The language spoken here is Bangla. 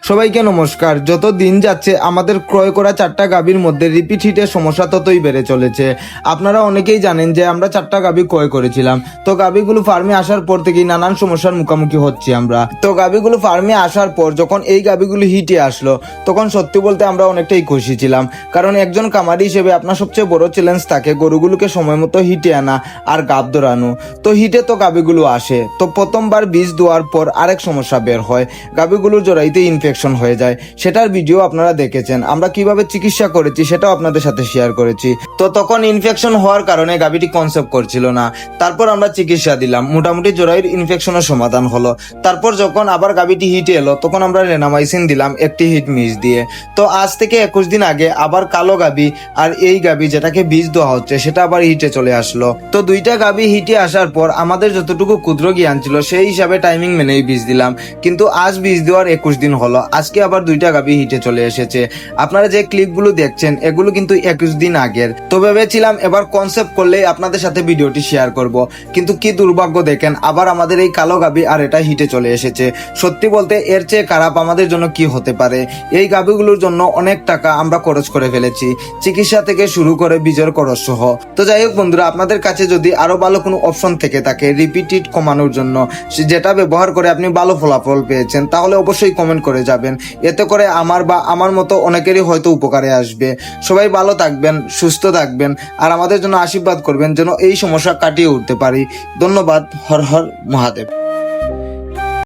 সবাইকে নমস্কার। যত দিন যাচ্ছে আমাদের ক্রয় করা 4টা গাভীর মধ্যে রিপিট হিটের সমস্যা ততই বেড়ে চলেছে। আপনারা অনেকেই জানেন যে আমরা 4টা গাভী ক্রয় করেছিলাম, তো গাভীগুলো ফার্মে আসার পর থেকেই নানান সমস্যার মুখোমুখি হচ্ছি আমরা। তো গাভীগুলো ফার্মে আসার পর যখন এই গাভীগুলো হিটে আসলো তখন সত্যি বলতে আমরা অনেকটাই খুশি ছিলাম, কারণ একজন কামারি হিসেবে আপনার সবচেয়ে বড় চ্যালেঞ্জ থাকে গরুগুলোকে সময় মতো হিটে আনা আর গাভ ধরানো। তো হিটে তো গাভীগুলো আসে, তো প্রথমবার বীজ দেওয়ার পর আরেক সমস্যা বের হয়, গাভীগুলোর জড়াইতে ইনফেকশন হয়ে যায়। সেটার ভিডিও আপনারা দেখেছেন, আমরা কিভাবে চিকিৎসা করেছি সেটাও আপনাদের সাথে শেয়ার করেছি। তো তখন ইনফেকশন হওয়ার কারণে গাভীটি কনসেপ্ট করছিল না, তারপর আমরা চিকিৎসা দিলাম, মোটামুটি জরায়ুর ইনফেকশনের সমাধান হলো। তারপর যখন আবার গাভীটি হিটে এলো তখন আমরা রেনামাইসিন দিলাম একটি হিট মিস দিয়ে। তো আজ থেকে 21 দিন আগে আবার কালো গাভী আর এই গাভী যেটাকে বীজ দেওয়া হচ্ছে সেটা আবার হিটে চলে আসলো। তো দুইটা গাভী হিটে আসার পর আমাদের যতটুকু ক্ষুদ্র জ্ঞান ছিল সেই হিসাবে টাইমিং মেনেই বীজ দিলাম, কিন্তু আজ বীজ দেওয়ার 21 দিন হলো, আজকে আবার দুইটা গাভী হিটে চলে এসেছে। আপনারা যে ক্লিপগুলো দেখছেন এগুলো কিন্তু 21 দিন আগের। তো ভেবেছিলাম এবার কনসেপ্ট করলেই আপনাদের সাথে ভিডিওটি শেয়ার করব, কিন্তু কি দুর্ভাগ্য দেখেন, আবার আমাদের এই কালো গাভী আর এটা হিটে চলে এসেছে। সত্যি বলতে এর চেয়ে খারাপ আমাদের জন্য কি হতে পারে। এই গাভীগুলোর জন্য অনেক টাকা আমরা খরচ করে ফেলেছি, চিকিৎসা থেকে শুরু করে বীজের খরচ সহ। তো যাই হোক বন্ধুরা, আপনাদের কাছে যদি আরো ভালো কোনো অপশন থেকে থাকে রিপিটেড কমানোর জন্য, যেটা ব্যবহার করে আপনি ভালো ফলাফল পেয়েছেন, তাহলে অবশ্যই কমেন্ট করে যাবেন। এতে করে আমার বা আমার মতো অনেকেরই হয়তো উপকারে আসবে। সবাই ভালো থাকবেন, সুস্থ থাকবেন, আর আমাদের জন্য আশীর্বাদ করবেন যেন এই সমস্যা কাটিয়ে উঠতে পারি। ধন্যবাদ। হর হর মহাদেব।